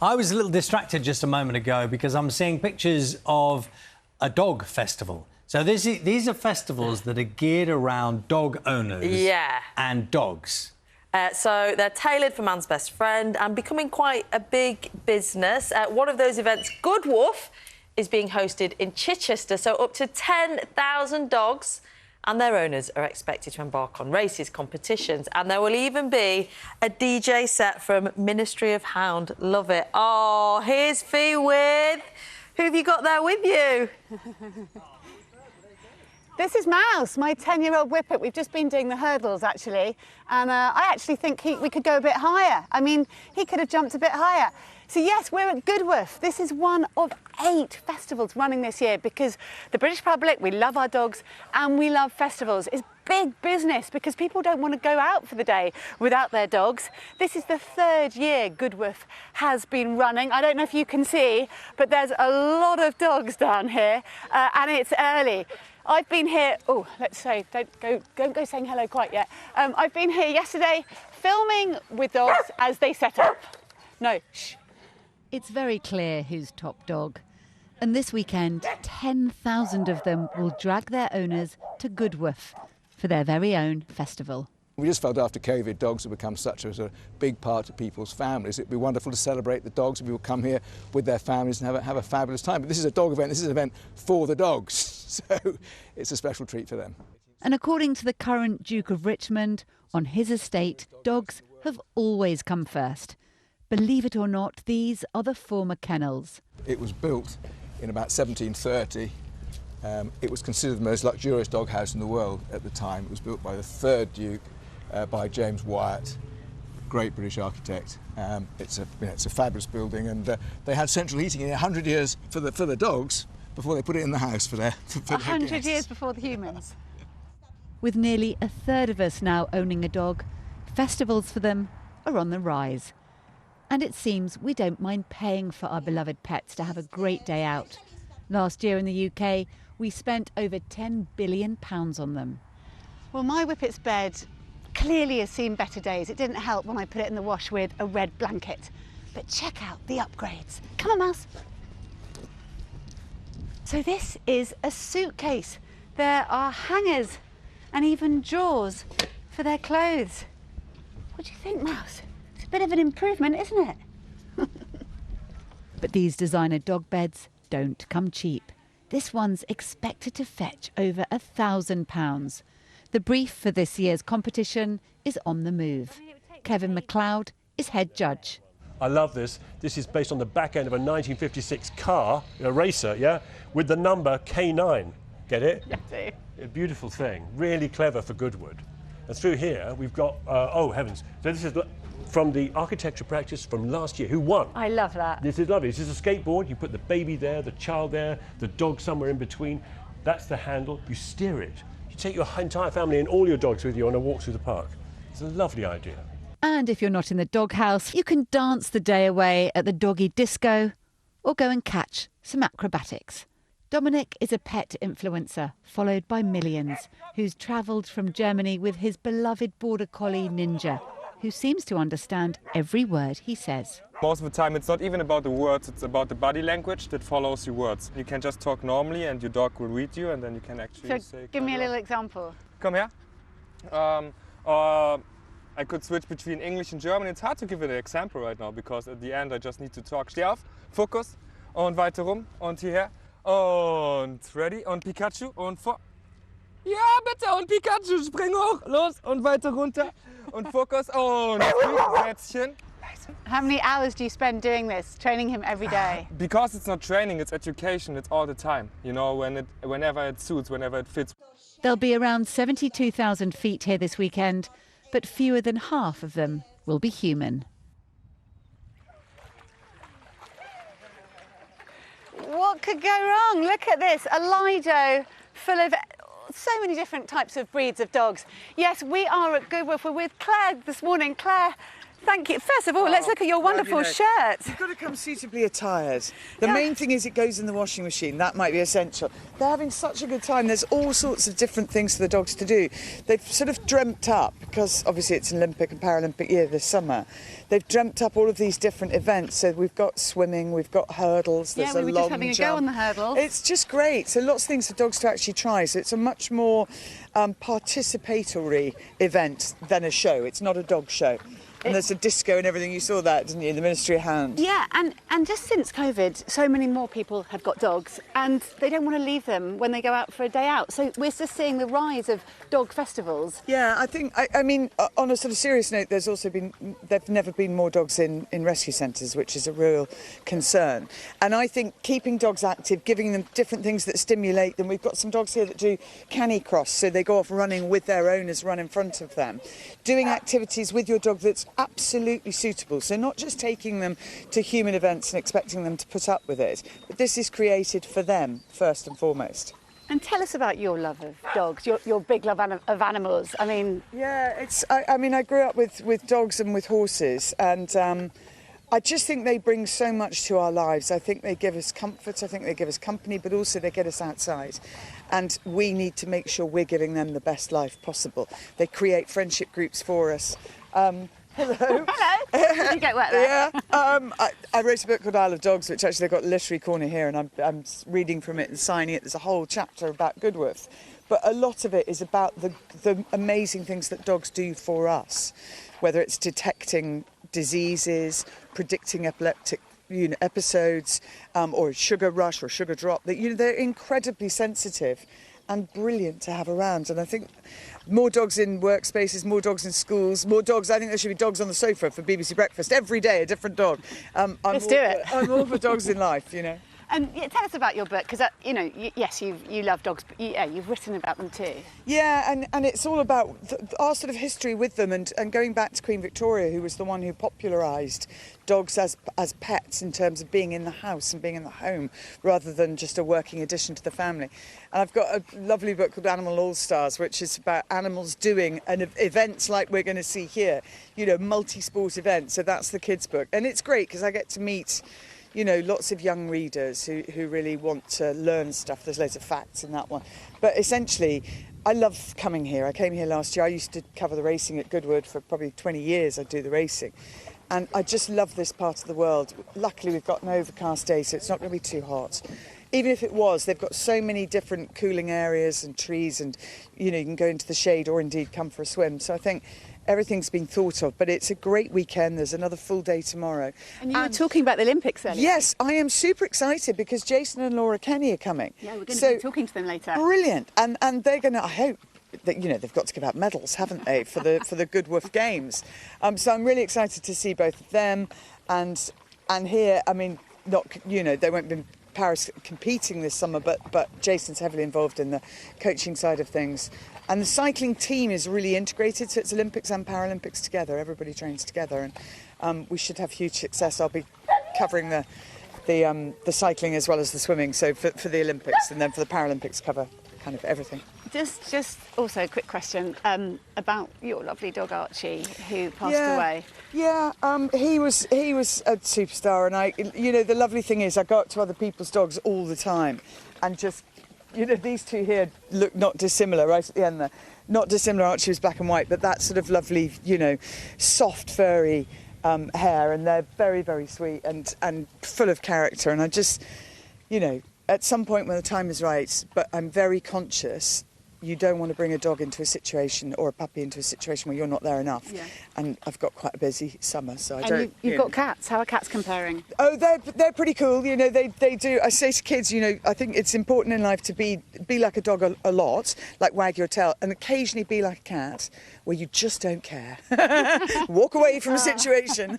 I was a little distracted just a moment ago because I'm seeing pictures of a dog festival. So these are festivals that are geared around dog owners and dogs. So they're tailored for man's best friend and becoming quite a big business. One of those events, Good Wolf, is being hosted in Chichester. So up to 10,000 dogs and their owners are expected to embark on races, competitions, and there will even be a DJ set from Ministry of Hound. Love it. Oh, here's Fee with... Who have you got there with you? This is Mouse, my 10-year-old whippet. We've just been doing the hurdles, actually, and I actually think we could go a bit higher. I mean, he could have jumped a bit higher. So, yes, we're at Goodwoof. This is one of 8 festivals running this year because the British public, we love our dogs and we love festivals. It's big business because people don't want to go out for the day without their dogs. This is the 3rd year Goodwoof has been running. I don't know if you can see, but there's a lot of dogs down here and it's early. I've been here, oh, let's say, don't go saying hello quite yet. I've been here yesterday filming with dogs as they set up. No, shh. It's very clear who's top dog. And this weekend, 10,000 of them will drag their owners to Goodwoof for their very own festival. We just felt after COVID, dogs have become such a big part of people's families. It'd be wonderful to celebrate the dogs and people come here with their families and have a fabulous time. But this is a dog event, this is an event for the dogs, so it's a special treat for them. And according to the current Duke of Richmond, on his estate, dogs have always come first. Believe it or not, these are the former kennels. It was built in about 1730. It was considered the most luxurious dog house in the world at the time. It was built by the 3rd Duke, by James Wyatt, great British architect. It's a fabulous building, and they had central heating in 100 years for the dogs before they put it in the house for their 100 years before the humans. With nearly a third of us now owning a dog, festivals for them are on the rise. And it seems we don't mind paying for our beloved pets to have a great day out. Last year in the UK, we spent over £10 billion on them. Well, my whippet's bed clearly has seen better days. It didn't help when I put it in the wash with a red blanket. But check out the upgrades. Come on, Mouse. So this is a suitcase. There are hangers and even drawers for their clothes. What do you think, Mouse? It's a bit of an improvement, isn't it? But these designer dog beds don't come cheap. This one's expected to fetch over £1,000. The brief for this year's competition is on the move. Kevin MacLeod is head judge. I love this. This is based on the back end of a 1956 car, a racer, yeah, with the number K9. Get it? Yeah, I do. A beautiful thing. Really clever for Goodwood. And through here, we've got, oh heavens. So this is from the architecture practice from last year. Who won? I love that. This is lovely. This is a skateboard. You put the baby there, the child there, the dog somewhere in between. That's the handle. You steer it. You take your entire family and all your dogs with you on a walk through the park. It's a lovely idea. And if you're not in the doghouse, you can dance the day away at the doggy disco or go and catch some acrobatics. Dominic is a pet influencer, followed by millions, who's travelled from Germany with his beloved border collie Ninja, who seems to understand every word he says. Most of the time it's not even about the words, it's about the body language that follows your words. You can just talk normally and your dog will read you, and then you can actually say... Give me a little example. Come here. Or I could switch between English and German. It's hard to give it an example right now because at the end I just need to talk. Steh auf, Fokus und weiter rum und hierher. Und ready und Pikachu und vor... Ja, bitte, und Pikachu, spring hoch, los und weiter runter und Fokus und Sätzchen. How many hours do you spend doing this, training him every day? Because it's not training, it's education, it's all the time. You know, whenever it suits, whenever it fits. There'll be around 72,000 feet here this weekend, but fewer than half of them will be human. What could go wrong? Look at this, a Lido full of so many different types of breeds of dogs. Yes, we are at Goodwoof. We're with Claire this morning. Claire, Thank you. First of all, let's look at your wonderful shirt. You've got to come suitably attired. The main thing is it goes in the washing machine. That might be essential. They're having such a good time. There's all sorts of different things for the dogs to do. They've sort of dreamt up, because obviously it's an Olympic and Paralympic year this summer, they've dreamt up all of these different events. So we've got swimming, we've got hurdles, there's we were a long just having a jump. go on the hurdles. It's just great. So lots of things for dogs to actually try. So it's a much more participatory event than a show. It's not a dog show. And there's a disco and everything. You saw that, didn't you? The Ministry of Hand. Yeah, and just since COVID, so many more people have got dogs and they don't want to leave them when they go out for a day out. So we're just seeing the rise of dog festivals. Yeah, I think, I mean, on a sort of serious note, there've never been more dogs in rescue centres, which is a real concern. And I think keeping dogs active, giving them different things that stimulate them. We've got some dogs here that do canicross, so they go off running with their owners, run in front of them. Doing activities with your dog that's absolutely suitable, so not just taking them to human events and expecting them to put up with it, but this is created for them first and foremost. And tell us about your love of dogs, your big love of animals. I mean, yeah, I mean, I grew up with dogs and with horses, and I just think they bring so much to our lives. I think they give us comfort, I think they give us company, but also they get us outside. And we need to make sure we're giving them the best life possible. They create friendship groups for us. Hello. Hello. Did you get wet there? Yeah. I wrote a book called Isle of Dogs, which actually they've got a literary corner here, and I'm reading from it and signing it. There's a whole chapter about Goodworth. But a lot of it is about the amazing things that dogs do for us, whether it's detecting diseases, predicting epileptic episodes, or sugar rush or sugar drop. They're incredibly sensitive and brilliant to have around. And I think more dogs in workspaces, more dogs in schools, more dogs. I think there should be dogs on the sofa for BBC Breakfast every day, a different dog. Let's do it. I'm all for dogs in life, you know. And tell us about your book, because yes, you love dogs, but you've written about them too. Yeah, and it's all about our sort of history with them, and going back to Queen Victoria, who was the one who popularised dogs as pets in terms of being in the house and being in the home, rather than just a working addition to the family. And I've got a lovely book called Animal All Stars, which is about animals doing events like we're going to see here, multi-sport events. So that's the kids' book, and it's great because I get to meet lots of young readers who really want to learn stuff. There's loads of facts in that one. But essentially, I love coming here. I came here last year. I used to cover the racing at Goodwood for probably 20 years. I do the racing. And I just love this part of the world. Luckily, we've got an overcast day, so it's not going to be too hot. Even if it was, they've got so many different cooling areas and trees, and, you can go into the shade or indeed come for a swim. So I think everything's been thought of, but it's a great weekend. There's another full day tomorrow. And you were talking about the Olympics earlier. Yes, I am super excited because Jason and Laura Kenny are coming. Yeah, we're going to be talking to them later. Brilliant. And they're going to, I hope, that, they've got to give out medals, haven't they, for the Goodworth Games. So I'm really excited to see both of them. And here, I mean, they won't be in Paris competing this summer, but Jason's heavily involved in the coaching side of things. And the cycling team is really integrated, so it's Olympics and Paralympics together. Everybody trains together, and we should have huge success. I'll be covering the cycling as well as the swimming, so for the Olympics, and then for the Paralympics cover kind of everything. Just also a quick question about your lovely dog Archie, who passed away. Yeah, he was a superstar, and the lovely thing is I go up to other people's dogs all the time, and just. These two here look not dissimilar, right at the end there. Not dissimilar, Archie was black and white, but that sort of lovely, soft, furry hair, and they're very, very sweet and full of character. And I just, at some point when the time is right, but I'm very conscious, you don't want to bring a dog into a situation or a puppy into a situation where you're not there enough. Yeah. And I've got quite a busy summer, so I don't... You've got cats. How are cats comparing? Oh, they're pretty cool. They do... I say to kids, I think it's important in life to be like a dog a lot, like wag your tail, and occasionally be like a cat, where you just don't care. Walk away from a situation.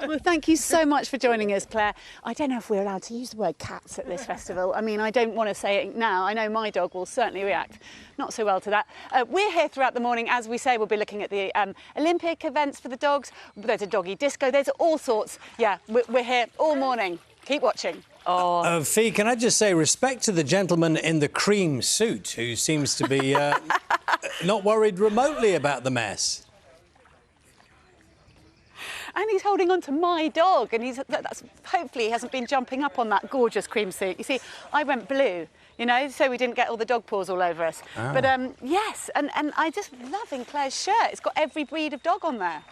Well, thank you so much for joining us, Claire. I don't know if we're allowed to use the word cats at this festival. I mean, I don't want to say it now. I know my dog will certainly react not so well to that. We're here throughout the morning. As we say, we'll be looking at the Olympic events for the dogs. There's a doggy disco. There's all sorts. Yeah, we're here all morning. Keep watching. Oh. Fee, can I just say respect to the gentleman in the cream suit who seems to be not worried remotely about the mess? And he's holding on to my dog, and hopefully he hasn't been jumping up on that gorgeous cream suit. You see, I went blue, you know, so we didn't get all the dog paws all over us. Oh. But yes, and I just loving Claire's shirt. It's got every breed of dog on there.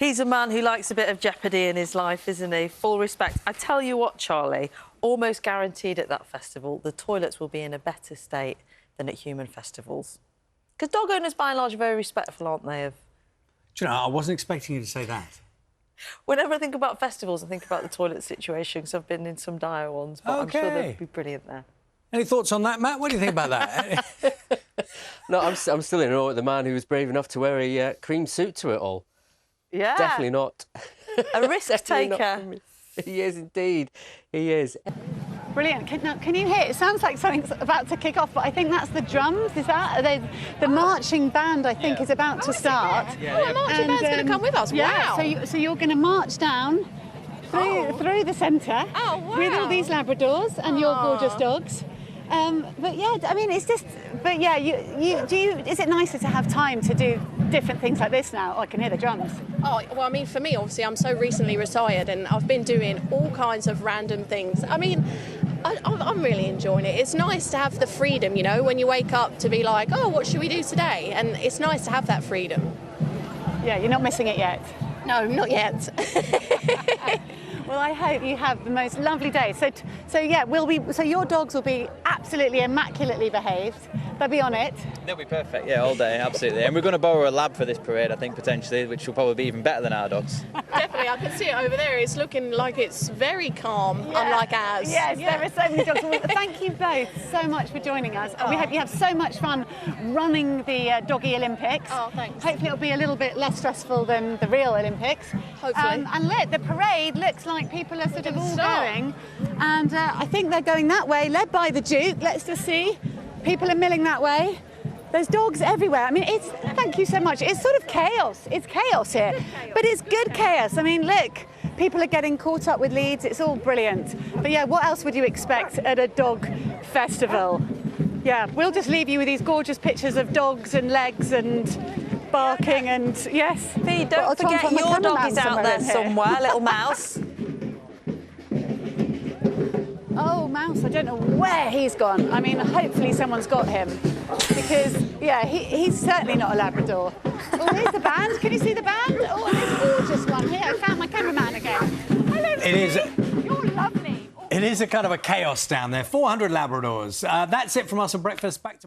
He's a man who likes a bit of jeopardy in his life, isn't he? Full respect. I tell you what, Charlie, almost guaranteed at that festival, the toilets will be in a better state than at human festivals. Because dog owners, by and large, are very respectful, aren't they? Do you know, I wasn't expecting you to say that. Whenever I think about festivals, I think about the toilet situation, because I've been in some dire ones, but I'm sure they'll be brilliant there. Any thoughts on that, Matt? What do you think about that? No, I'm still in awe at the man who was brave enough to wear a cream suit to it all. Yeah. Definitely not. A risk taker. He is indeed. He is. Brilliant. Can you hear? It sounds like something's about to kick off, but I think that's the drums. Is that? The marching band, I think, is about to start. Yeah, the marching band's going to come with us. Yeah, wow. So you're going to march down through the centre with all these Labradors and your gorgeous dogs. But yeah, I mean, it's just. But yeah, is it nicer to have time to do different things like this now? Oh, I can hear the drums. Oh, well, I mean, for me, obviously, I'm so recently retired and I've been doing all kinds of random things. I mean, I'm really enjoying it. It's nice to have the freedom, you know, when you wake up to be like, oh, what should we do today? And it's nice to have that freedom. Yeah, you're not missing it yet. No, not yet. Well, I hope you have the most lovely day. So yeah, so your dogs will be absolutely immaculately behaved. They'll be on it. They'll be perfect, yeah, all day, absolutely. And we're going to borrow a lab for this parade, I think, potentially, which will probably be even better than our dogs. Definitely, I can see it over there. It's looking like it's very calm, unlike ours. Yes, there are so many dogs. Well, thank you both so much for joining us. We hope you have so much fun running the Doggy Olympics. Oh, thanks. Hopefully it'll be a little bit less stressful than the real Olympics. Hopefully. And look, the parade looks like people are sort of all going. And I think they're going that way, led by the Duke. Let's just see. People are milling that way. There's dogs everywhere. I mean, thank you so much. It's sort of chaos. It's chaos here. But it's good chaos. I mean, look, people are getting caught up with leads. It's all brilliant. But yeah, what else would you expect at a dog festival? Yeah, we'll just leave you with these gorgeous pictures of dogs and legs and barking and, yes. Fee, don't forget your dog is out there somewhere, little mouse. Oh, Mouse, I don't know where he's gone. I mean, hopefully someone's got him. Because, yeah, he's certainly not a Labrador. Oh, here's the band. Can you see the band? Oh, this gorgeous one here. I found my cameraman again. Hello, It is. You're lovely. It is a kind of a chaos down there. 400 Labradors. That's it from us on Breakfast. Back to